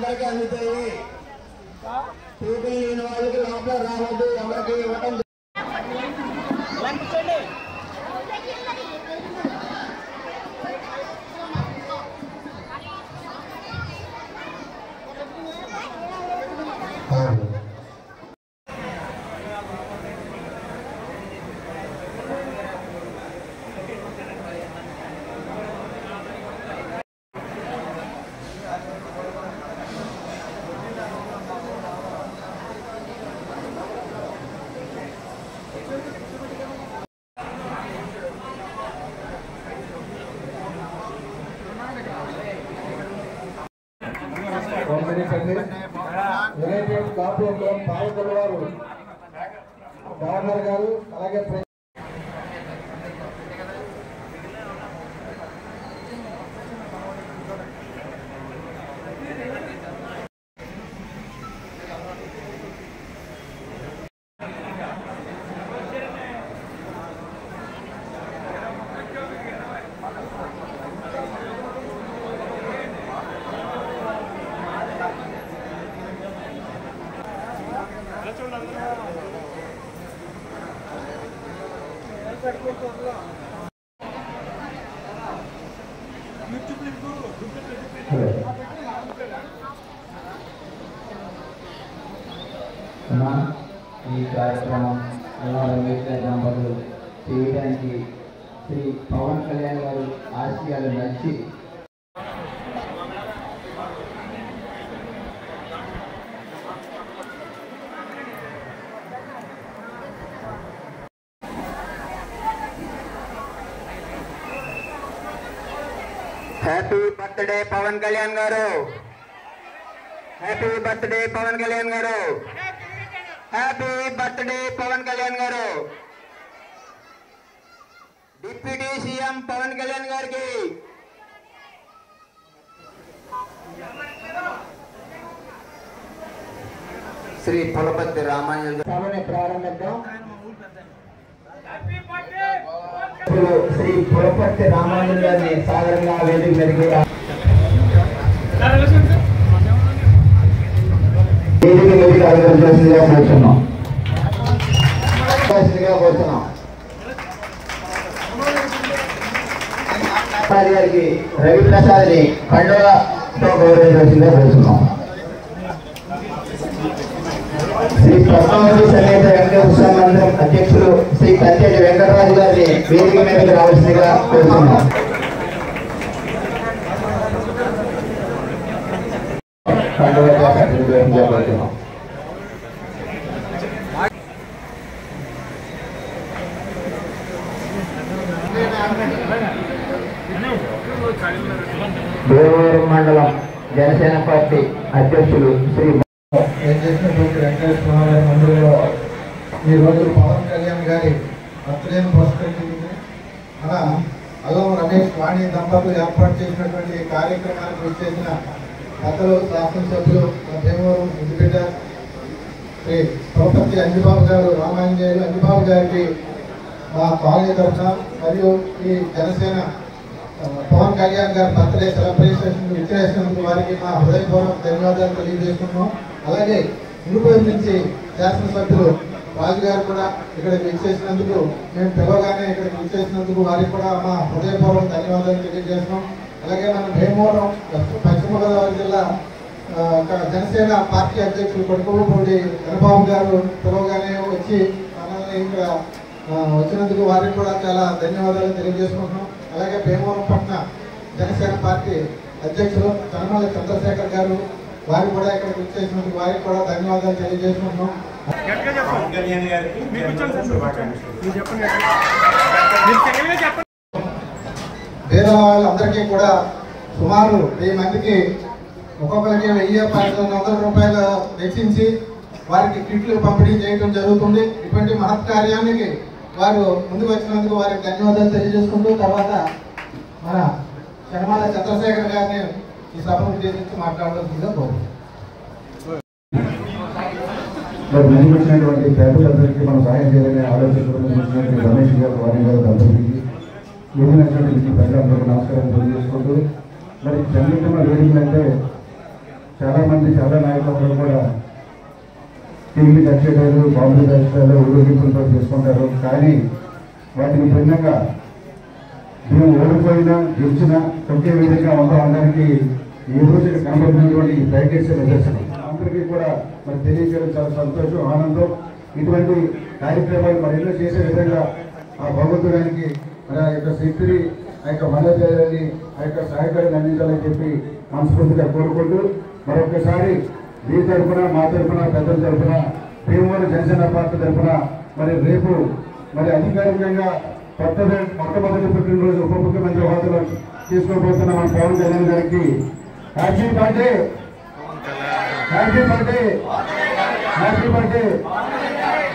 అందరికీ అందుతాయి. టీపీ లేని వాళ్ళకి లోపల రావద్దు, ఎవరికి ఇవ్వటం. యునైటెడ్ కాపురం పాలకుల వారు గవర్నర్ గారు అలాగే ఈ కార్యక్రమం దంపతులు చేయడానికి శ్రీ పవన్ కళ్యాణ్ గారు ఆశయాలు నచ్చి హ్యాపీ బర్త్డే పవన్ కళ్యాణ్ గారు, హ్యాపీ బర్త్డే పవన్ కళ్యాణ్ గారు, హ్యాపీ బర్త్డే పవన్ కళ్యాణ్ గారు. డిప్యూటీ సీఎం పవన్ కళ్యాణ్ గారికి శ్రీ పులపర్తి రామాంజలి సభని ప్రారంభిద్దాం. శ్రీ పులపర్తి రామాంజలి గారిని సాధారణంగా వేదిక మీదకి ఆలోచనగా కూర్చున్నాం గారికి రవిప్రసాద్ ని కండువాతో గౌరవించవలసిందిగా కూర్చున్నాం. శ్రీ పద్మావతి సమేత వెంకటేశ్వర మందిరం అధ్యక్షులు శ్రీ కంచెటి వెంకటరాజు గారిని వేదిక మీదకి రావాల్సిందిగా కోరుతున్నాం. దేవవరం మండలం జనసేన పార్టీ అధ్యక్షులు శ్రీ చేసినటువంటి వెంకటేశ్వర గారి మందిరంలో ఈ రోజు పవన్ కళ్యాణ్ గారి బర్త్డేను పురస్కరించింది. మన అల్లం రమేష్ వాణి దంపతులు ఏర్పాటు చేసినటువంటి కార్యక్రమానికి విచ్చేసిన పెద్దలు శాసనసభ్యులు భీమవరం ఇంటిబిడ్డ శ్రీ పులపర్తి అంజిబాబు గారు రామాంజనేయులు అంజిబాబు గారికి మా కాలనీ తరఫున మరియు ఈ జనసేన పవన్ కళ్యాణ్ గారి బర్త్డే సెలబ్రేషన్ విచ్చేసినందుకు వారికి మా హృదయపూర్వక ధన్యవాదాలు తెలియజేస్తున్నాం. అలాగే ఇరుపేరు నుంచి శాసనసభ్యులు రాజు గారు కూడా ఇక్కడికి విచ్చేసినందుకు, మేము పిలవగానే ఇక్కడికి విచ్చేసినందుకు వారికి కూడా మా హృదయపూర్వక ధన్యవాదాలు తెలియజేస్తున్నాం. అలాగే మన భీమవరం పశ్చిమ గోదావరి జిల్లా జనసేన పార్టీ అధ్యక్షులు కొడుకులపూడి చంద్రబాబు గారు పిలవగానే వచ్చి మనల్ని ఇక్కడ వచ్చినందుకు వారికి కూడా చాలా ధన్యవాదాలు తెలియజేసుకుంటున్నాం. అలాగే భీమవరం పట్న జనసేన పార్టీ అధ్యక్షులు తనమల చంద్రశేఖర్ గారు వారు కూడా ఇక్కడికి వచ్చేసినందుకు వారికి కూడా ధన్యవాదాలు తెలియజేసుకుంటున్నాం. పేదవాళ్ళందరికీ కూడా సుమారు 1000 మందికి ఒక్కొక్కరికి 1000-1500 రూపాయలు వెచ్చించి వారికి కిట్లు పంపిణీ చేయడం జరుగుతుంది. ఇటువంటి మహత్ కార్యానికి వారు ముందుకు వచ్చినందుకు వారికి ధన్యవాదాలు తెలియజేసుకుంటూ తర్వాత మన చనమాల చంద్రశేఖర్ గారిని ఈ సభను ఉద్దేశించి మాట్లాడవలసిందిగా కోరుతున్నాం. వచ్చినటువంటి పేదలందరికీ మనం సహాయం చేయాలనే ఆలోచించినటువంటి రమేష్ గారు వాణి గారు దంపతులకి ఎదిగినటువంటి ప్రజలందరికీ నమస్కారం తెలియజేసుకుంటూ మరి సంగీతంలో వేదికలంటే చాలామంది చాలా నాయకులందరూ కూడా టీవీ దర్శకులు బాంబే దర్శకులు ఊరేగింపులతో చేసుకుంటారు. కానీ వాటిని భిన్నంగా మేము ఓడిపోయినా గెలిచినా ఒకే విధంగా ఉండడానికి ఈ రోజు కనబడుతున్నటువంటి ఈ ప్యాకేజ్ నిదర్శనం. అందరికీ కూడా మరి తెలియజేయడం చాలా సంతోషం, ఆనందం. ఇటువంటి కార్యక్రమాలు మరెన్నో చేసే విధంగా ఆ భగవంతుడానికి మరి ఆ యొక్క శక్తిని, ఆ యొక్క మనోధైర్యాన్ని, ఆ యొక్క సహాయకాన్ని అందించాలని చెప్పి మనస్ఫూర్తిగా కోరుకుంటూ మరొకసారి మీ తరఫున, మా తరఫున, పెద్దల తరఫున, భీమవరం జనసేన పార్టీ తరఫున మరి రేపు మరి అధికారికంగా మొట్టమొదటి పుట్టినరోజు ఉప ముఖ్యమంత్రి హోదాలో తీసుకోబోతున్న మన పవన్ కళ్యాణ్ గారికి happy birthday, happy birthday, happy birthday.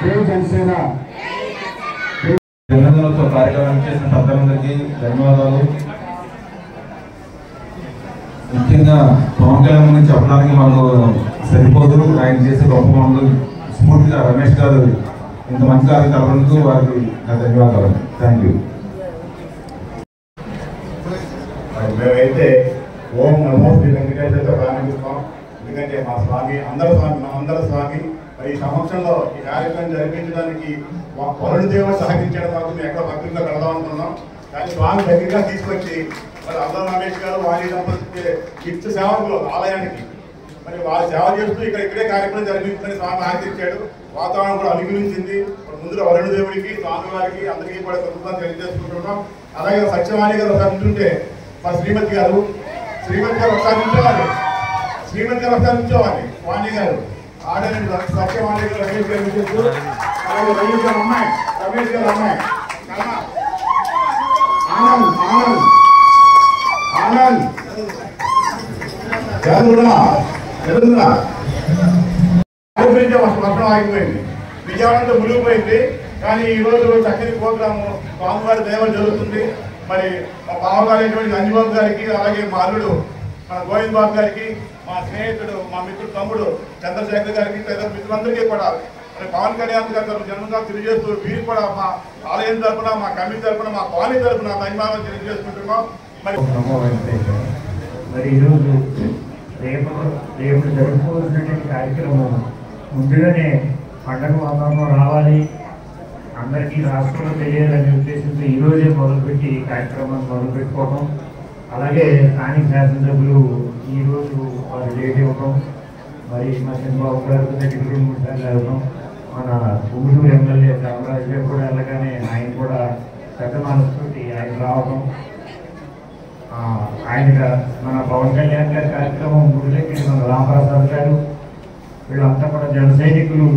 జై జనసేన. జన్మదినోత్సవ కార్యక్రమం చేసిన పెద్దలందరికీ ధన్యవాదాలు. ముఖ్యంగా పవన్ కళ్యాణ్ గురించి చెప్పడానికి మాకు సరిపోదు. ఆయన చేసే గొప్ప పనులు స్ఫూర్తిగా రమేష్ గారు ఇంత మంచి కార్యం కలవడంతో వారికి నా ధన్యవాదాలు. Thank you. మేమైతే ఓం నమో శ్రీ వెంకటేశ్వర ప్రారంభిస్తాం. ఎందుకంటే మా స్వామి అందరి స్వామి మరి ఈ సమక్షంలో ఈ కార్యక్రమం జరిపించడానికి వరుణదేవ సహకరించడం వరకు మేము ఎక్కడ భక్తుల్లో కడదాం అనుకున్నాం. కానీ స్వామి దగ్గరగా తీసుకొచ్చి మరి అల్లం రమేష్ గారు వారి దంపతి నిత్య సేవకులు ఆలయానికి మరి వారు సేవ చేస్తూ ఇక్కడే కార్యక్రమం జరిపించుకొని స్వామి ఆచరించాడు. వాతావరణం కూడా అనుకూలించింది. ముందుగా వరుణదేవుడికి, స్వామి వారికి అందరికీ కూడా కృతజ్ఞతలు తెలియజేసుకుంటున్నాం. అలాగే సత్యవాణి గారు ఒకసారి ఉంటుంటే మా శ్రీమతి గారు ఒకసారి ఉంచేవారు, వాణి గారు ఆడని సత్యవాణి గారు, రమేష్ గారు చేస్తూ, అలాగే రమేష్ గారు అమ్మాయి, ఆనంద్ వర్షం ఆగిపోయింది, విజయవాడతో మునిగిపోయింది. కానీ ఈ రోజు చక్కని ప్రోగ్రాము స్వామివారి దేవ జరుగుతుంది. మరి మా బావగారైనటువంటి అంజబాబు గారికి, అలాగే మా అల్లుడు మన గోవింద్ బాబు గారికి, మా స్నేహితుడు మా మిత్రుడు తమ్ముడు చంద్రశేఖర్ గారికి, తదితర మిత్రులందరికీ కూడా మరి పవన్ కళ్యాణ్ గారు జన్మదినాలు తెలియజేస్తూ వీరు కూడా మా ఆలయం తరఫున, మా కమిటీ తరఫున, మా కాలనీ తరఫున ధన్యవాదాలు తెలియజేసుకుంటున్నాం. మరి ఈరోజు రేపు జరుపుకోవాల్సినటువంటి కార్యక్రమం ముందుగానే పండగ వాతావరణం రావాలి, అందరికీ రాష్ట్రంలో తెలియాలనే ఉద్దేశంతో ఈరోజే మొదలుపెట్టి ఈ కార్యక్రమాన్ని మొదలుపెట్టుకోవడం. అలాగే స్థానిక శాసనసభ్యులు ఈరోజు వారు లేట్ ఇవ్వడం, మరి మా చంద్రబాబు గారు దగ్గరికి 2-3 సార్లు వెళ్ళడం, మన గుంటూరు ఎమ్మెల్యే రామరాజు గారు కూడా వెళ్ళగానే ఆయన కూడా పెద్ద మనసుతోటి ఆయన రావడం, ఆయనగా మన పవన్ కళ్యాణ్ గారి కార్యక్రమం గుడిలోకి మన రామప్రసాద్ గారు వీళ్ళంతా కూడా జన సైనికులు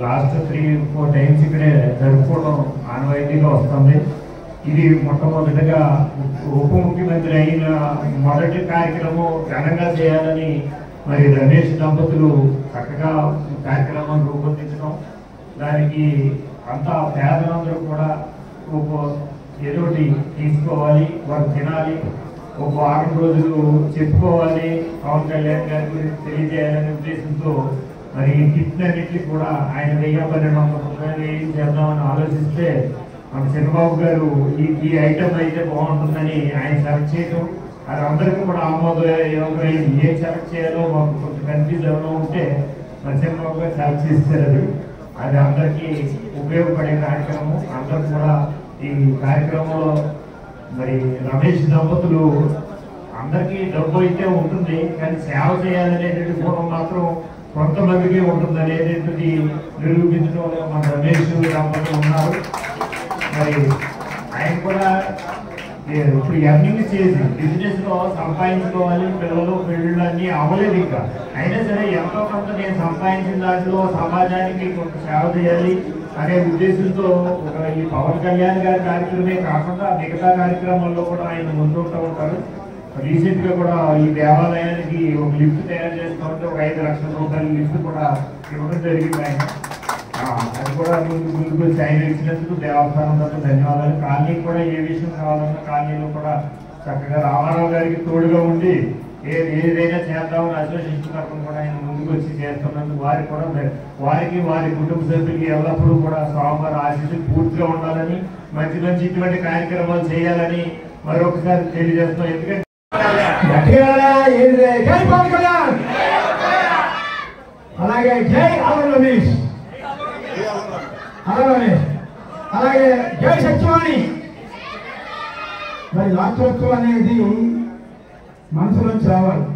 లాస్ట్ 3-4 టైమ్స్ ఇక్కడే జరుపుకోవడం ఆనవాయితీగా వస్తుంది. ఇది మొట్టమొదటిగా ఉప ముఖ్యమంత్రి అయిన మొదటి కార్యక్రమం ఘనంగా చేయాలని మరి రమేష్ దంపతులు చక్కగా కార్యక్రమాన్ని రూపొందించడం, దానికి అంతా పేదలందరూ కూడా ఏదోటి తీసుకోవాలి, వారు తినాలి, ఒక వారం రోజులు చెప్పుకోవాలి, పవన్ కళ్యాణ్ గారి గురించి తెలియజేయాలనే ఉద్దేశంతో మరి ఈ కిట్లన్నింటినీ కూడా ఆయన 1000-1200 రూపాయలు ఏం చేద్దామని ఆలోచిస్తే మన చంద్రబాబు గారు ఈ ఐటమ్ అయితే బాగుంటుందని ఆయన సెలెక్ట్ చేయడం, అది అందరికీ కూడా ఆమోదయోగమైంది. ఏం సెలెక్ట్ చేయాలో మాకు కొంచెం కన్ఫ్యూజ్ ఎవరో ఉంటే మన చంద్రబాబు గారు సెలెక్ట్ చేస్తారు. అది అందరికీ ఉపయోగపడే కార్యక్రమం. అందరూ కూడా ఈ కార్యక్రమంలో మరి రమేష్ దంపతులు అందరికీ డబ్బు అయితే ఉంటుంది, కానీ సేవ చేయాలనేటువంటి పూర్వం మాత్రం కొంతమందికి ఉంటుంది అనేటువంటిది నిరూపించడంలో మన రమేష్ దంపతులు ఉన్నారు. మరి ఆయన కూడా ఇప్పుడు ఎర్నింగ్ చేసి బిజినెస్ లో సంపాదించుకోవాలి, పిల్లలు పెళ్ళిళ్ళు అన్నీ అవ్వలేదు ఇంకా, అయినా సరే ఎంతో కొంత నేను సంపాదించిన దాంట్లో సమాజానికి కొంత సేవ చేయాలి అనే ఉద్దేశంతో ఈ పవన్ కళ్యాణ్ గారి కార్యక్రమే కాకుండా మిగతా కార్యక్రమాల్లో కూడా ఆయన ముందుంటూ ఉంటారు. రీసెంట్ గా కూడా ఈ దేవాలయానికి ఒక లిఫ్ట్ తయారు చేస్తుంటే ఒక 5 లక్షల రూపాయల లిఫ్ట్ కూడా ఇవ్వడం జరిగింది. ఆయన అది కూడా ముందుకు వచ్చి ఆయన ఇచ్చినందుకు దేవస్థానం తరఫున ధన్యవాదాలు. కాలనీ కూడా ఏ విషయం కావాలన్నా కాలనీలో కూడా చక్కగా రామారావు గారికి తోడుగా ఉండి ఏదైనా చేద్దామని అసోసియేషన్ తరఫున కూడా ఆయన ముందుకు వచ్చి చేస్తున్నందుకు వారికి వారి కుటుంబ సభ్యులకి ఎల్లప్పుడూ కూడా స్వామివారి ఆశీస్సులు పూర్తిగా ఉండాలని, మంచి మంచి ఇటువంటి కార్యక్రమాలు చేయాలని మరొకసారి తెలియజేస్తున్నాం. ఎందుకంటే అలాగే జై అల్లం రమేష్, అల్లం రమేష్, అలాగే జై సత్యవాణి. మరి రాష్ట్రోత్సవం అనేది మనసులోంచి రావాలి,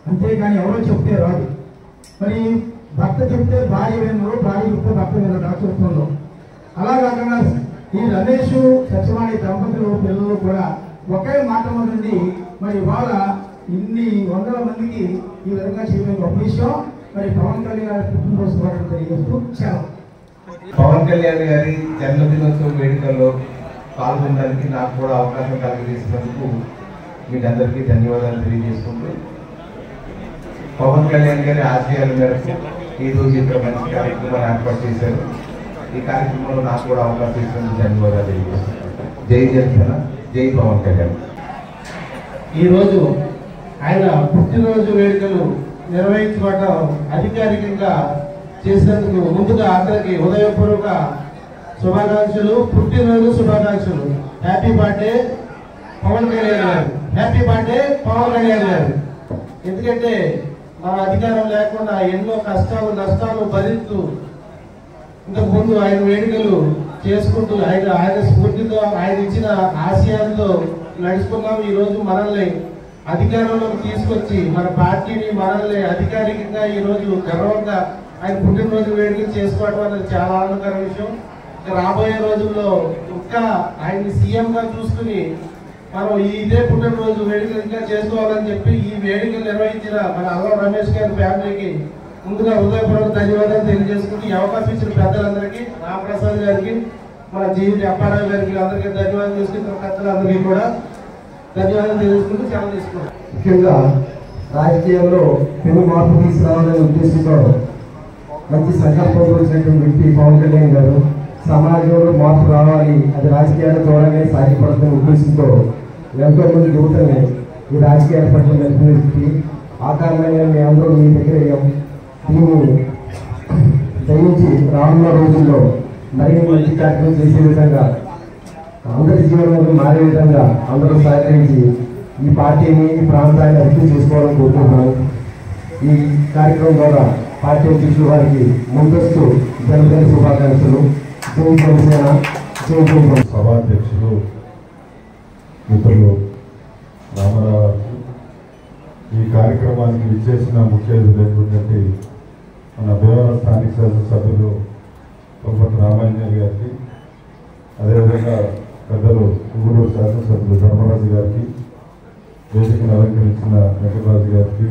అంతేగాని ఎవరో చెప్తే రాదు. మరి భర్త చెప్తే భార్య వినరు, భార్య చెప్తే భర్త వినరు రాష్ట్రోత్సవంలో. అలా కాకుండా ఈ రమేష్ సత్యవాణి దంపతులు పిల్లలు కూడా ఒకే మాట నుండి మరి ఇవాళ ఇన్ని వందల మందికి ఈ విధంగా చేయడం గొప్ప విషయం. మరి పవన్ కళ్యాణ్ గారి పుట్టినరోజు కూడా తెలియజేస్తూ సెలవు. పవన్ కళ్యాణ్ గారి జన్మదినోత్సవ వేడుకల్లో పాల్గొనడానికి నాకు కూడా అవకాశం కలిగజేసినందుకు మీకందరికీ ధన్యవాదాలు తెలియజేసుకుంటూ, పవన్ కళ్యాణ్ గారి ఆశయాల మేరకు ఈరోజు ఇక్కడ మంచి కార్యక్రమాన్ని ఏర్పాటు చేశారు. ఈ కార్యక్రమంలో నాకు కూడా అవకాశం ఇచ్చినందుకు ధన్యవాదాలు తెలియజేస్తున్నాను. జై జనసేన, జై పవన్ కళ్యాణ్. ఈరోజు ఆయన పుట్టినరోజు వేడుకలు నిర్వహించుకోవడం అధికారికంగా చేసినందుకు ముందుగా అతనికి హృదయపూర్వక శుభాకాంక్షలు, పుట్టినరోజు శుభాకాంక్షలు. హ్యాపీ బర్త్డే పవన్ కళ్యాణ్ గారు, హ్యాపీ బర్త్డే పవన్ కళ్యాణ్ గారు. ఎందుకంటే మన అధికారం లేకుండా ఎన్నో కష్టాలు నష్టాలు భరిస్తూ ఇంతకు ముందు ఆయన వేడుకలు చేసుకుంటూ ఆయన స్ఫూర్తితో ఆయన ఇచ్చిన ఆశయాలతో నడుచుకున్నాం. ఈరోజు మనల్ని అధికారంలోకి తీసుకొచ్చి మన పార్టీని మనల్ని అధికారికంగా ఈరోజు గర్వంగా ఆయన పుట్టినరోజు వేడుకలు చేసుకోవడం అనేది చాలా ఆనందకర విషయం. రాబోయే రోజుల్లో ఇంకా ఆయన సీఎంగా చూసుకుని మనం ఇదే పుట్టినరోజు వేడుకలు ఇంకా చేసుకోవాలని చెప్పి ఈ వేడుకలు నిర్వహించిన మన అల్లం రమేష్ గారి ఫ్యామిలీకి ముందుగా హృదయపూర్వక ధన్యవాదాలు తెలియజేసుకుంటూ ఈ అవకాశం ఇచ్చిన పెద్దలందరికీ, రామప్రసాద్ గారికి, మన జీవి అప్పారావు గారికి అందరికీ ధన్యవాదాలు చేసుకుంటున్న పెద్దలందరికీ కూడా ధన్యవాదాలు తెలియజేసుకుంటూ సెలవు తీసుకున్నాం. ముఖ్యంగా రాజకీయాల్లో పెను మార్పు తీసుకురావాలనే ఉద్దేశంతో మంచి సంకల్పం వచ్చినటువంటి వ్యక్తి పవన్ కళ్యాణ్ గారు. సమాజంలో మార్పు రావాలి, అది రాజకీయాల ద్వారానే సాధ్యపడుతున్న ఉద్దేశంతో ఎంతో మంది యువతని ఈ రాజకీయాల పట్ల నడిపిన వ్యక్తి. ఆ కారణంగా మేమందరూ మీ దగ్గర దీన్ని దయించి రానున్న రోజుల్లో మరిన్ని మంచి కార్యక్రమం చేసే విధంగా, అందరి జీవనంలో మారే విధంగా అందరూ సహకరించి ఈ పార్టీని, ఈ ప్రాంతాన్ని అభివృద్ధి చేసుకోవాలని కోరుకుంటున్నాను. ఈ కార్యక్రమం ద్వారా పార్టీ అధ్యక్షుల వారికి ముందస్తు జన్మదిన శుభాకాంక్షలు. సభాధ్యక్షులు మిత్రులు రామారావు, ఈ కార్యక్రమానికి విచ్చేసిన ముఖ్య అతిథి మన భీమవరం స్థానిక శాసనసభ్యులు పొంపటి రామాంజనేయులు గారికి, అదేవిధంగా పెద్దలు ఊరూరు శాసనసభ్యులు ధర్మరాజు గారికి, వేదికను అలంకరించిన వెంకటరాజు గారికి,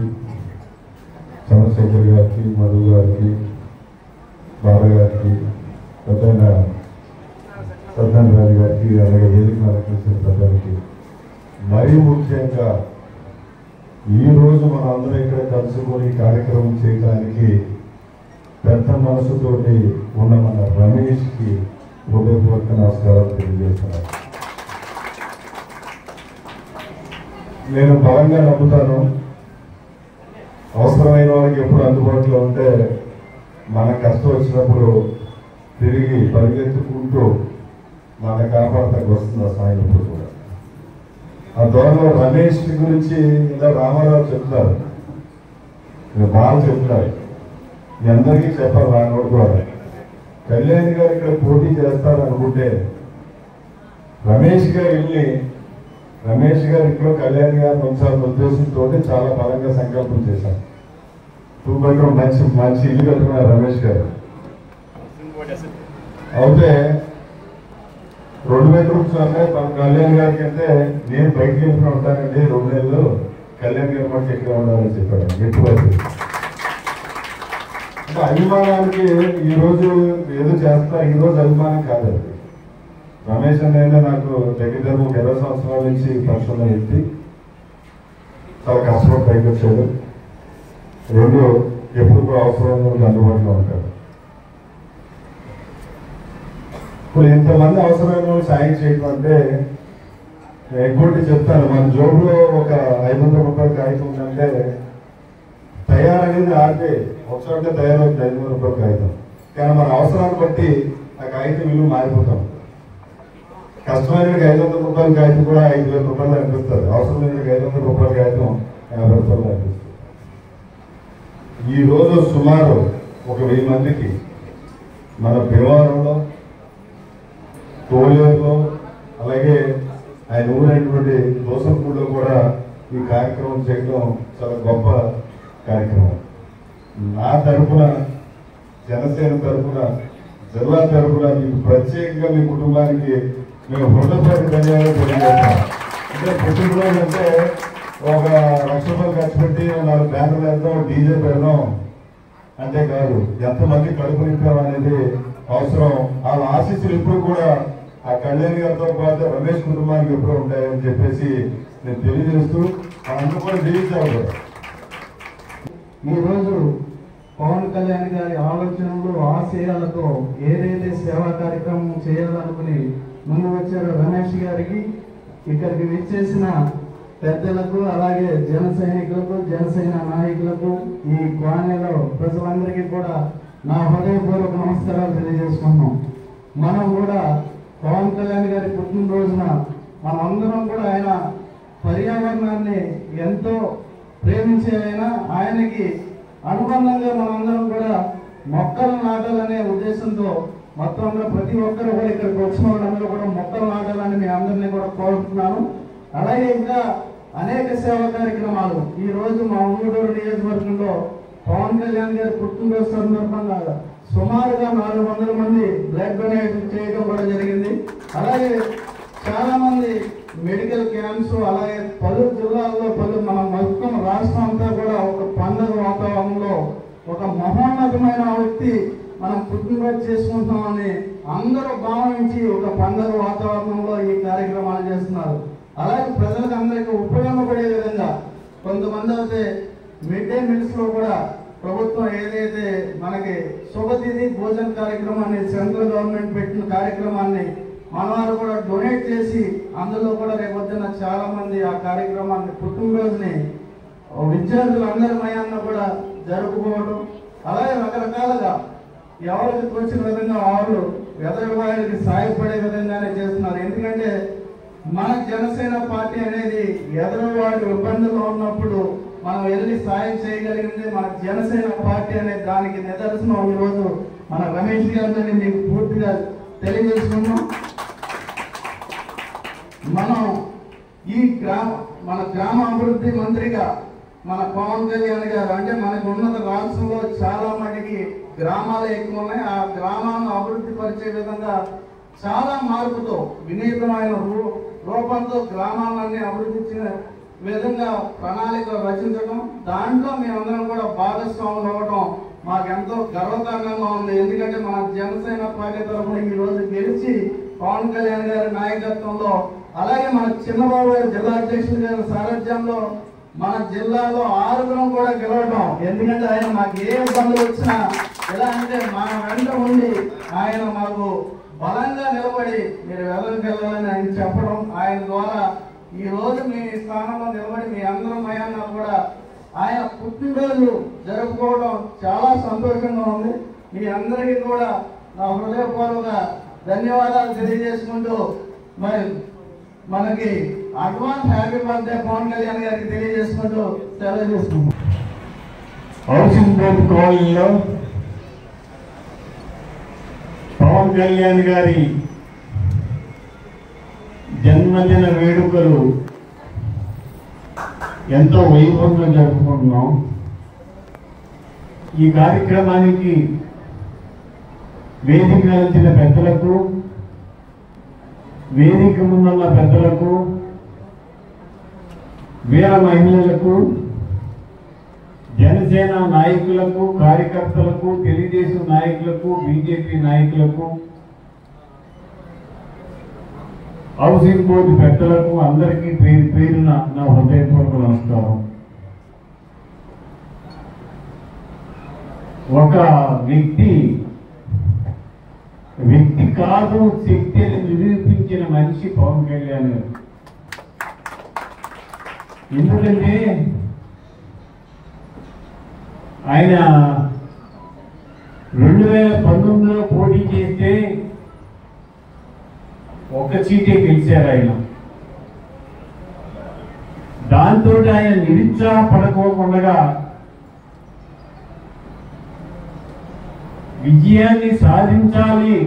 చంద్రశేఖర్ గారికి, మధు గారికి, బాల గారికి, పెద్దయిన సత్యనారాయణ గారికి, అలాగే వేదికను అలంకరించిన పెద్దలకి, మరీ ముఖ్యంగా ఈరోజు మన అందరూ ఇక్కడ కలుసుకొని కార్యక్రమం చేయడానికి పెద్ద మనసుతోటి ఉన్న మన రమేష్కి హృదయపూర్వక నమస్కారాలు తెలియజేస్తున్నాను. నేను బలంగా నమ్ముతాను, అవసరమైన వాళ్ళకి ఎప్పుడు అందుబాటులో ఉంటే మన కష్టం వచ్చినప్పుడు తిరిగి పరిగెత్తుకుంటూ మన కాపాడతానికి వస్తుంది ఆ సాయం ఇప్పుడు కూడా. ఆ దూరంలో రమేష్ గురించి ఇలా రామారావు చెప్తారు, బాగా చెప్తారు, మీ అందరికీ చెప్పాలి. రానోడు కూడా కళ్యాణ్ గారు ఇక్కడ పోటీ చేస్తారనుకుంటే రమేష్ గారు వెళ్ళి రమేష్ గారు ఇంట్లో కళ్యాణ్ గారిని ఉంచాలన్న ఉద్దేశంతో చాలా బలంగా సంకల్పం చేశారు. 2 bedroom మంచి ఇల్లు కట్టుకున్నారు రమేష్ గారు. అయితే 2 bedrooms ఉన్నాయి కళ్యాణ్ గారికి. అంటే నేను బయటకు వెళ్ళి ఉంటానండి 2 నెలలు, కళ్యాణ్ గారి మాట ఎక్కడ ఉండాలని చెప్పాడు. ఎటువంటి అంటే అభిమానానికి ఈరోజు ఏదో చేస్తా, ఈరోజు అభిమానం కాదండి. రమేష్ అనేది నాకు దగ్గర 20 సంవత్సరాల నుంచి పరిశ్రమ వ్యక్తి, చాలా కష్టపడి పైకి వచ్చాడు. 2 ఎప్పుడు కూడా అవసరం అందుబాటులో ఉంటాడు. ఇప్పుడు ఇంతమంది అవసరమైన సాయం చేయడం అంటే ఇంకోటి చెప్తాను, మన జోబులో ఒక 500 రూపాయల కాగితం ఉందంటే తయారనేది ఆడితే ఒకసారి తయారవుతుంది 500 రూపాయల కాగితం. కానీ మన అవసరాన్ని బట్టి ఆ కాగితం విలువ మారిపోతాం. కష్టమైన 500 రూపాయల కాగితం కూడా 5,000 రూపాయలు అనిపిస్తుంది, అవసరమైన 500 రూపాయల కాగితం 50 రూపాయలు అనిపిస్తుంది. ఈరోజు సుమారు 1000 మందికి మన భీమవరంలో, తోలేరులో, అలాగే ఆయన ఊరైనటువంటి దోసంపూడిలో కూడా ఈ కార్యక్రమం చేయడం చాలా గొప్ప కార్యక్రమం. నా తరఫున, జనసేన తరఫున, జిల్లా తరఫున మీకు ప్రత్యేకంగా మీ కుటుంబానికి మేము హృదయపూర్వక ధన్యవాదాలు తెలియజేస్తాం. అంటే పుట్టినరోజు అంటే ఒక ₹1,00,000 ఖర్చు పెట్టి 4 బ్యానర్లు వేద్దాం, డీజే పెడదాం అంటే కాదు. ఎంతమంది కడుపు నింపామనేది అవసరం. వాళ్ళ ఆశీస్సులు ఇప్పుడు కూడా ఆ కళ్యాణ్ గారితో పాటు రమేష్ కుటుంబానికి ఎప్పుడూ ఉంటాయని చెప్పేసి నేను తెలియజేస్తూ అందరూ కూడా జీవించాలి. ఈరోజు పవన్ కళ్యాణ్ గారి ఆలోచనలు, ఆశయాలతో ఏదైతే సేవా కార్యక్రమం చేయాలనుకుని ముందు వచ్చారో రమేష్ గారికి, ఇక్కడికి విచ్చేసిన పెద్దలకు, అలాగే జన సైనికులకు, జనసేన నాయకులకు, ఈ కాలనీలో ప్రజలందరికీ కూడా నా హృదయపూర్వక నమస్కారాలు తెలియజేసుకుంటున్నాం. మనం కూడా పవన్ కళ్యాణ్ గారి పుట్టినరోజున మనం అందరం కూడా ఆయన పర్యావరణాన్ని ఎంతో ప్రేమించే ఆయనకి అనుబంధంగా మనందరం కూడా మొక్కలు నాటాలనే ఉద్దేశంతో మొత్తం ప్రతి ఒక్కరు కూడా ఇక్కడికి వచ్చిన వాళ్ళందరూ కూడా మొక్కలు నాటాలని మీ అందరినీ కూడా కోరుతున్నాను. అలాగే ఇంకా అనేక సేవా కార్యక్రమాలు ఈ రోజు మా ఊడూరు నియోజకవర్గంలో పవన్ కళ్యాణ్ గారి పుట్టినరోజు సందర్భంగా సుమారుగా 400 మంది బ్లడ్ డొనేట్ చేయడం కూడా జరిగింది. అలాగే చాలా మంది మెడికల్ క్యాంప్స్, అలాగే పలు జిల్లాల్లో, మన మొత్తం రాష్ట్రం అంతా కూడా ఒక పండుగ వాతావరణంలో ఒక మహోన్నతమైన వ్యక్తి మనం పుట్టినరోజు చేసుకుంటామని అందరూ భావించి ఒక పండుగ వాతావరణంలో ఈ కార్యక్రమాలు చేస్తున్నారు. అలాగే ప్రజలకు అందరికీ ఉపయోగపడే విధంగా కొంతమంది అయితే మిడ్ డే మీల్స్ లో కూడా ప్రభుత్వం ఏదైతే మనకి శుభతిథి భోజన కార్యక్రమాన్ని సెంట్రల్ గవర్నమెంట్ పెట్టిన కార్యక్రమాన్ని మనవారు కూడా డొనేట్ చేసి అందులో కూడా రేపొద్దున చాలా మంది ఆ కార్యక్రమాన్ని పుట్టినరోజుని విద్యార్థులందరి మయాన్ని కూడా జరుపుకోవడం, అలాగే రకరకాలుగా ఎవరికి తోచిన విధంగా వాళ్ళు ఎదురు వారికి సాయపడే విధంగానే చేస్తున్నారు. ఎందుకంటే మన జనసేన పార్టీ అనేది ఎదురువాడి ఇబ్బందుల్లో ఉన్నప్పుడు మనం వెళ్ళి సాయం చేయగలిగింది మన జనసేన పార్టీ అనే దానికి నిదర్శనం ఈరోజు మన రమేష్ గారిని మీకు పూర్తిగా తెలియజేసుకున్నాం. మనం ఈ మన గ్రామ అభివృద్ధి మంత్రిగా మన పవన్ కళ్యాణ్ గారు, అంటే మనకు ఉన్నత రాష్ట్రంలో చాలా మటుకి గ్రామాలు ఎక్కువ ఉన్నాయి. ఆ గ్రామాలను అభివృద్ధి పరిచే విధంగా చాలా మార్పుతో వినూతమైన రూపంతో గ్రామాలన్నీ అభివృద్ధి విధంగా ప్రణాళిక రచించడం, దాంట్లో మేమందరం కూడా భాగస్వాములు అవ్వడం మాకెంతో గర్వకారణంగా ఉంది. ఎందుకంటే మన జనసేన పార్టీ తరఫున ఈ రోజు గెలిచి పవన్ కళ్యాణ్ గారి నాయకత్వంలో, అలాగే మన చిన్నబాబు గారు జిల్లా అధ్యక్షుడు గారి సారథ్యంలో మన జిల్లాలో 6 కూడా గెలవడం. ఎందుకంటే ఆయన మాకు ఏ ఇబ్బందులు వచ్చినా ఎలా అంటే మా వెంట ఉండి ఆయన మాకు బలంగా నిలబడి మీరు వెదరికి వెళ్ళాలని ఆయన చెప్పడం, ఆయన ద్వారా ఈ రోజు మీ స్థానంలో నిలబడి మీ అందరం మయాన్ని కూడా ఆయన పుట్టినరోజు జరుపుకోవడం చాలా సంతోషంగా ఉంది. మీ అందరికీ కూడా నా హృదయపూర్వక ధన్యవాదాలు తెలియజేసుకుంటూ మరి మనకి advance happy birthday Pawan Kalyan గారికి తెలియజేసుకుంటూ సెలవు చేసుకుంటాం. హౌసింగ్ బోర్డు కాలనీలో పవన్ కళ్యాణ్ గారి జన్మదిన వేడుకలు ఎంతో వైభవంగా జరుపుకుంటున్నాం. ఈ కార్యక్రమానికి వేదిక నిలిచిన పెద్దలకు, వేదిక ముందున్న పెద్దలకు, వీర మహిళలకు, జనసేన నాయకులకు, కార్యకర్తలకు, తెలుగుదేశం నాయకులకు, బీజేపీ నాయకులకు, హౌసింగ్ బోర్డు పెద్దలకు అందరికీ పేరు పేరున నా హృదయపూర్వక నమస్కారం. ఒక వ్యక్తి కాదు, శక్తిని నిరూపించిన మనిషి పవన్ కళ్యాణ్ గారు. ఎందుకంటే ఆయన 2019లో పోటీ చేస్తే 1 సీటే గెలిచారు ఆయన. దాంతో ఆయన నిరుత్సాహపడకోకుండా విజయాన్ని సాధించాలి,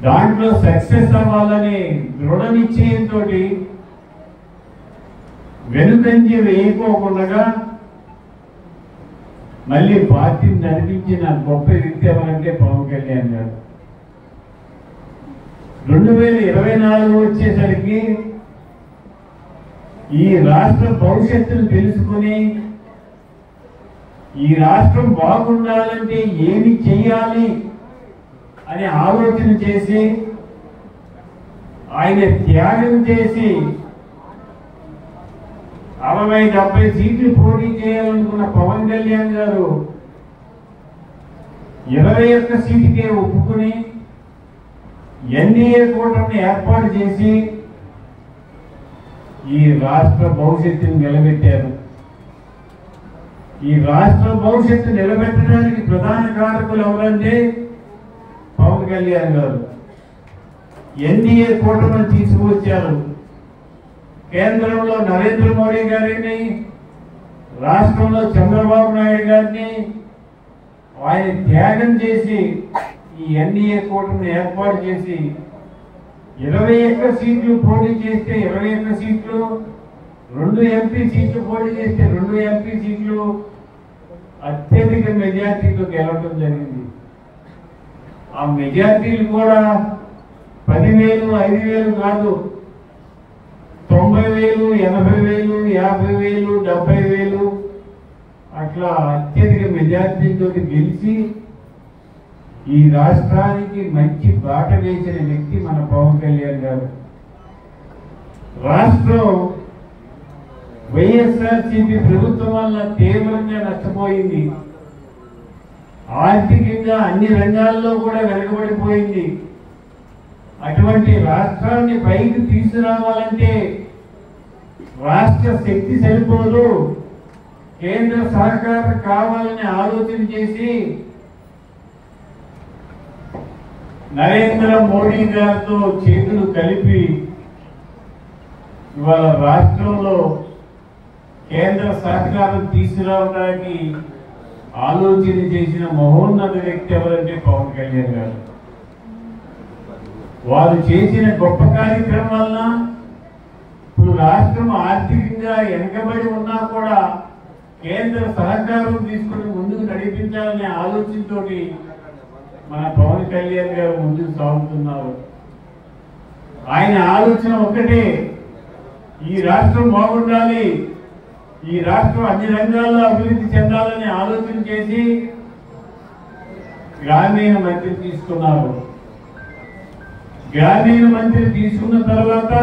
దాంట్లో సక్సెస్ అవ్వాలని దృఢ నిశ్చయంతో వెనుకంజి వేయకోకుండా మళ్ళీ పార్టీని నడిపించిన గొప్ప వ్యక్తి ఎవరంటే పవన్ కళ్యాణ్ గారు. 2024 వచ్చేసరికి ఈ రాష్ట్ర భవిష్యత్తును తెలుసుకుని ఈ రాష్ట్రం బాగుండాలంటే ఏమి చెయ్యాలి అని ఆలోచన చేసి ఆయన త్యాగం చేసి 60-70 సీట్లు పోటీ చేయాలనుకున్న పవన్ కళ్యాణ్ గారు 21 సీటుకే ఒప్పుకుని ఎన్డీఏ కూటమిని ఏర్పాటు చేసి ఈ రాష్ట్ర భవిష్యత్తును నిలబెట్టారు. ఈ రాష్ట్ర భవిష్యత్తు నిలబెట్టడానికి ప్రధాన కారకులు ఎవరంటే పవన్ కళ్యాణ్ గారు. ఎన్డీఏ కూటమిని తీసుకువచ్చారు. కేంద్రంలో నరేంద్ర మోడీ గారిని, రాష్ట్రంలో చంద్రబాబు నాయుడు గారిని ఆయన త్యాగం చేసి ఈ ఎన్డీఏ కూటమిని ఏర్పాటు చేసి 21 సీట్లు పోటీ చేస్తే 21 సీట్లు, 2 ఎంపీ సీట్లు పోటీ చేస్తే 2 ఎంపీ సీట్లు అత్యధిక మెజార్టీతో గెలవడం జరిగింది. ఆ మెజార్టీలు కూడా 10,000, 5,000 కాదు, 90,000, 80,000, 50,000, 70,000 అట్లా అత్యధిక మెజార్టీతో గెలిచి ఈ రాష్ట్రానికి మంచి బాట వేసిన వ్యక్తి మన పవన్ కళ్యాణ్ గారు. రాష్ట్రం వైఎస్ఆర్సీపీ ప్రభుత్వం వల్ల తీవ్రంగా నష్టపోయింది. ఆర్థికంగా అన్ని రంగాల్లో కూడా వెనకబడిపోయింది. అటువంటి రాష్ట్రాన్ని పైకి తీసుకురావాలంటే రాష్ట్ర శక్తి సరిపోదు, కేంద్ర సహకారం కావాలని ఆలోచన చేసి నరేంద్ర మోడీ గారితో చేతులు కలిపి ఇవాళ రాష్ట్రంలో కేంద్ర సహకారం తీసుకురావడానికి ఆలోచన చేసిన మహోన్నత వ్యక్తి ఎవరంటే పవన్ కళ్యాణ్ గారు. వారు చేసిన గొప్ప కార్యక్రమం వలన ఇప్పుడు రాష్ట్రం ఆర్థికంగా వెనకబడి ఉన్నా కూడా కేంద్ర సహకారం తీసుకుని ముందుకు నడిపించాలనే ఆలోచనతో మన పవన్ కళ్యాణ్ గారు ముందుకు సాగుతున్నారు. ఆయన ఆలోచన ఒకటే, ఈ రాష్ట్రం బాగుండాలి, ఈ రాష్ట్రం అన్ని రంగాల్లో అభివృద్ధి చెందాలని ఆలోచన చేసి గ్రామీణ మంత్రి తీసుకున్నారు. గ్రామీణ మంత్రి తీసుకున్న తర్వాత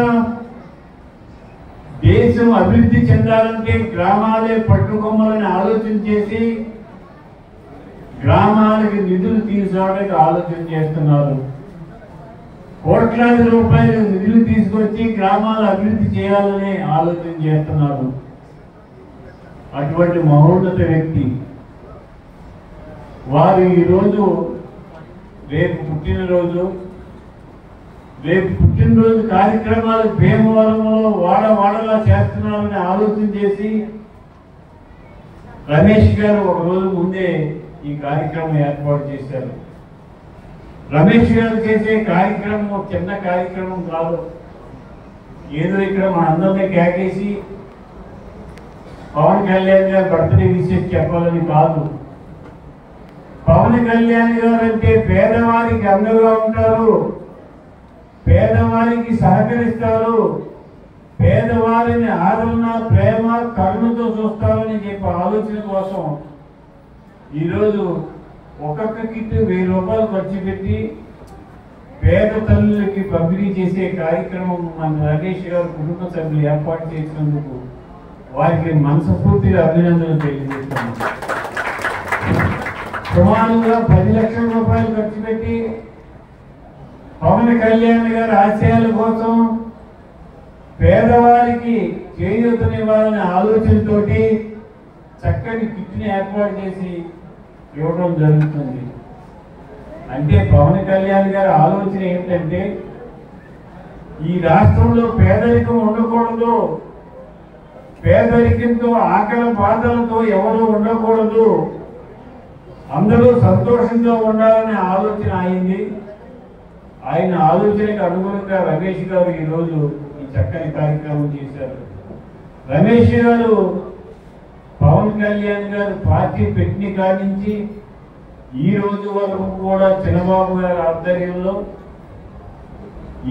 దేశం అభివృద్ధి చెందాలంటే గ్రామాలే పట్టుకొమ్మాలని ఆలోచన చేసి గ్రామాలకి నిధులు తీసుకురావడానికి ఆలోచన చేస్తున్నారు. కోట్లాది రూపాయలు నిధులు తీసుకొచ్చి గ్రామాల అభివృద్ధి చేయాలని ఆలోచన చేస్తున్నారు. అటువంటి మహోన్నత వ్యక్తి వారు ఈరోజు రేపు పుట్టినరోజు కార్యక్రమాలు భీమవరంలో వాడలా చేస్తున్నారని ఆలోచన చేసి రమేష్ గారు ఒక రోజు ముందే ఈ కార్యక్రమం ఏర్పాటు చేశారు. రమేష్ గారు చేసే కార్యక్రమం చిన్న కార్యక్రమం కాదు, ఏదో ఇక్కడ మన అందరినీ కేకేసి పవన్ కళ్యాణ్ గారు బర్త్డే విషయం చెప్పాలని కాదు. పవన్ కళ్యాణ్ గారు అంటే పేదవారికి అండగా ఉంటారు, పేదవారికి సహకరిస్తారు, పేదవారిని ఆదరణ, ప్రేమ, కరుణతో చూస్తారని చెప్పే ఆలోచన కోసం ఈరోజు ఒక్కొక్క కిట్ 1000 రూపాయలు ఖర్చు పెట్టి పేద తల్లులకి పంపిణీ చేసే కార్యక్రమం మన రమేష్ గారు కుటుంబ సభ్యులు ఏర్పాటు చేసినందుకు వారికి మనస్ఫూర్తిగా అభినందనలు తెలియజేస్తున్నాను. సుమారుగా 10 లక్షల రూపాయలు ఖర్చు పెట్టి పవన్ కళ్యాణ్ గారి ఆశయాల కోసం పేదవారికి చేయూతనివ్వాలనే ఆలోచనతోటి చక్కని కిట్ని ఏర్పాటు చేసి ఇవ్వడం జరుగుతుంది. అంటే పవన్ కళ్యాణ్ గారి ఆలోచన ఏంటంటే ఈ రాష్ట్రంలో పేదరికం ఉండకూడదు, పేదరికంతో ఆకలి బాధలతో ఎవరు ఉండకూడదు, అందరూ సంతోషంగా ఉండాలనే ఆలోచన అయింది. ఆయన ఆలోచనకు అనుగుణంగా రమేష్ గారు ఈరోజు ఈ చక్కని కార్యక్రమం చేశారు. రమేష్ గారు పవన్ కళ్యాణ్ గారు పార్టీ పెట్టిన కాడి నుంచి ఈ రోజు వరకు కూడా చంద్రబాబు గారి ఆధ్వర్యంలో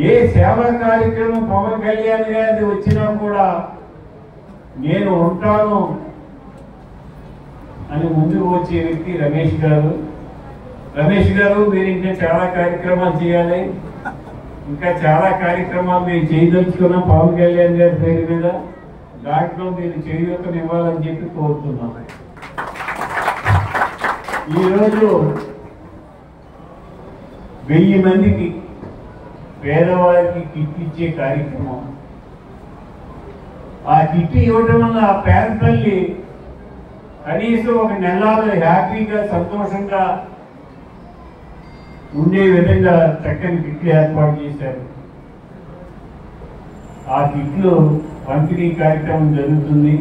ఏ సేవా కార్యక్రమం పవన్ కళ్యాణ్ గారి వచ్చినా కూడా నేను ఉంటాను అని ముందుకు వచ్చే వ్యక్తి రమేష్ గారు. రమేష్ గారు మీరు ఇంకా చాలా కార్యక్రమాలు చేయాలి, ఇంకా చాలా కార్యక్రమాలు మీరు చేయదలుచుకున్నాం పవన్ కళ్యాణ్ గారి పేరు మీద, దాంట్లో మీరు చేయూతనివ్వాలని చెప్పి కోరుతున్నాం. ఈరోజు 1000 మందికి పేదవారికి కిట్ ఇచ్చే కార్యక్రమం. ఆ కిట్ ఇవ్వడం వల్ల ఆ పేద తల్లి కనీసం ఒక నెలలో హ్యాపీగా సంతోషంగా ఉండే విధంగా చక్కని కిట్లు ఏర్పాటు చేశారు. ఆ కిట్లు పంపిణీ కార్యక్రమం జరుగుతుంది.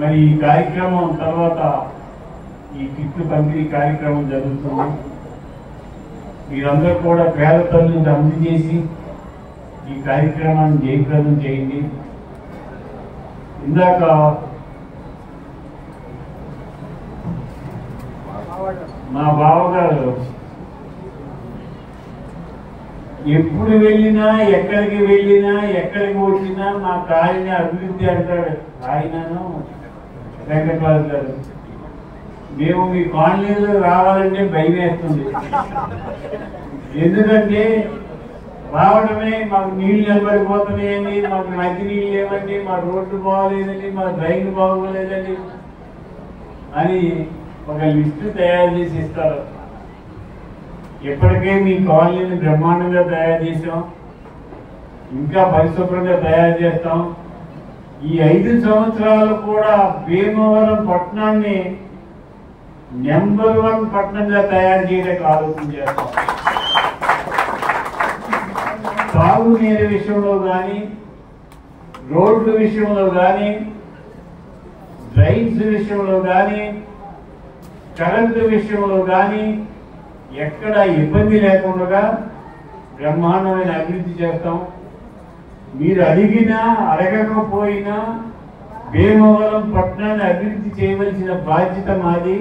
మరి ఈ కార్యక్రమం తర్వాత ఈ కిట్లు పంపిణీ కార్యక్రమం జరుగుతుంది. మీరందరూ కూడా పేద తల్లిని అందజేసి ఈ కార్యక్రమాన్ని జయప్రదం చేయండి. ఇందాక మా బావగారు ఎప్పుడు వెళ్ళినా ఎక్కడికి వెళ్ళినా ఎక్కడికి వచ్చినా మా కాలనీ అభివృద్ధి అంటాడు ఆయనను వెంకటరాజు గారు. మేము మీ కాలనీలో రావాలంటే భయం వేస్తుంది. ఎందుకంటే రావడమే మాకు నీళ్లు నిలబడిపోతున్నాయండి, మాకు మంచి నీళ్ళు లేవండి, మా రోడ్డు బాగోలేదండి, మా డ్రైన్ బాగోలేదండి అని ఒక లిస్టు తయారు చేసి ఇస్తారు. ఇప్పటికే మీ కాలనీని బ్రహ్మాండంగా తయారు చేసాం, ఇంకా పరిశుభ్రంగా తయారు చేస్తాం. ఈ 5 సంవత్సరాలు కూడా భీమవరం పట్టణాన్ని నెంబర్ 1 పట్టణంగా తయారు చేయడానికి ఆలోచన చేస్తాం. తాగునీరు విషయంలో కానీ, రోడ్ల విషయంలో కానీ, డ్రైన్స్ విషయంలో కానీ, కరెంటు విషయంలో కానీ ఎక్కడ ఇబ్బంది లేకుండా బ్రహ్మాండమైన అభివృద్ధి చేస్తాం. మీరు అడిగినా అడగకపోయినా భీమవరం పట్టణాన్ని అభివృద్ధి చేయవలసిన బాధ్యత మాది.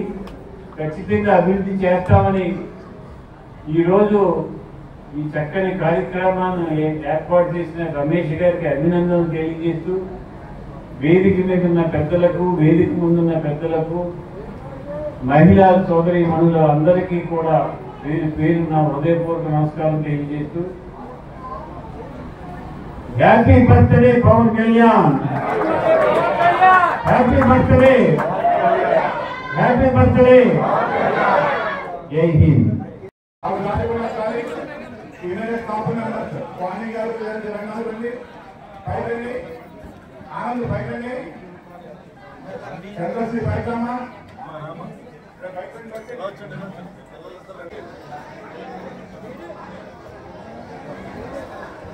ఖచ్చితంగా అభివృద్ధి చేస్తామని ఈరోజు ఈ చక్కని కార్యక్రమాన్ని ఏర్పాటు చేసిన రమేష్ గారికి అభినందనలు తెలియజేస్తూ వేదిక మీద ఉన్న పెద్దలకు, వేదిక ముందున్న పెద్దలకు, మహిళా సోదరి మనుల అందరికీ కూడా పేరు పేరు నా హృదయపూర్వక నమస్కారం తెలియజేస్తూ happy birthday Pawan Kalyan, happy birthday, happy birthday, జై హింద్. ఆనంద్ పైకండి, చంద్రశ్రీ పైకమ్మా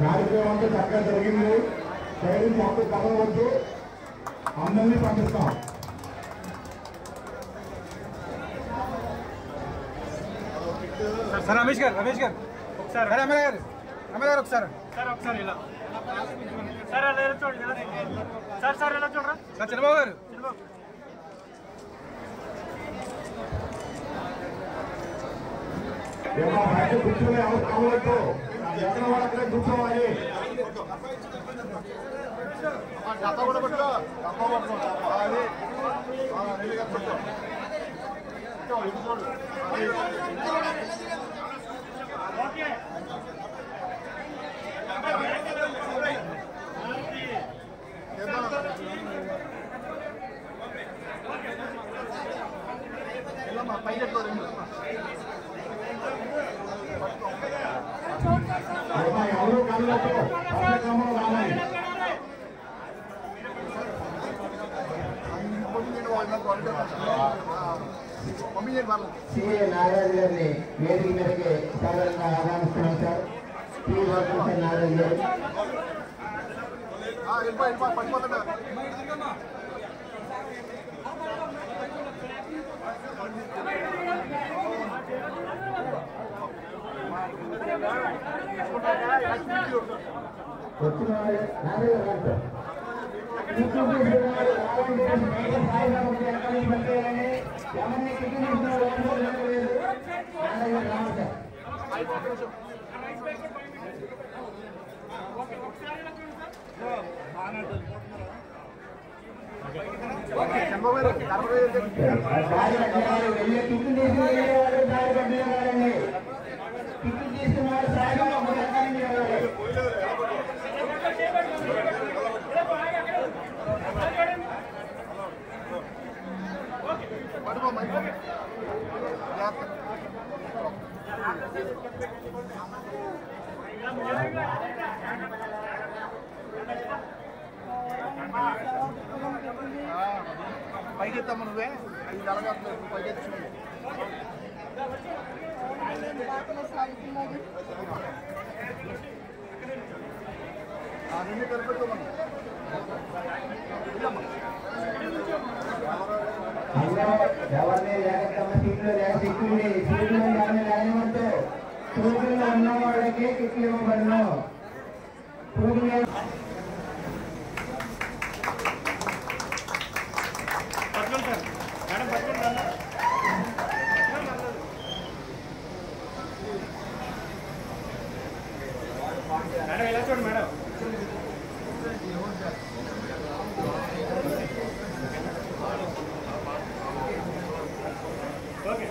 కార్యక్రమం అంతా చక్కగా జరిగింది. శైలిని మొత్తం కలవద్దు, అందరినీ పంపిస్తాం. సార్ రమేష్ గారు ఒకసారి ఎమ్మెల్యే గారు ఒకసారి ఇలా సార్ అలా చూడండి సార్ ఇలా చూడరా సార్ చంద్రబాబు గారు కూర్చొని ఎవరు కావద్దు, ఎక్కడ వాళ్ళ కూర్చోవాలి. ఎవరు కళ్ళతో కార్యక్రమంలో రావాలి. సిఏ నాగరాజు గారిని వేదిక మీదకి సాధారణంగా ఆహ్వానిస్తున్నాం సార్. నాగరాజు గారు పడిపోతున్నా వచ్చిన వాళ్ళు నాదే అంటారు ఎవరిని కిడ్నీ వెళ్ళే కిట్లు తీసుకునేవాడు దారి పట్టినవాడండి కిట్లు తీసుకున్నవాడు సాయంగా ఒక రకాన్ని పైకెత్తాము నువ్వే అది జరగట్లేదు పైకెత్తు రెండు కనిపెట్టుకోమను ఎవరిని లేకపోతే సీట్లు లేక సీట్లు సీట్లు ఎవరిని లేనివంటూ సూర్యుల్లో ఉన్న వాళ్ళకి కిట్లు ఇవ్వబడను సూర్యులు మేడం ఎలా చూడండి మేడం ఓకే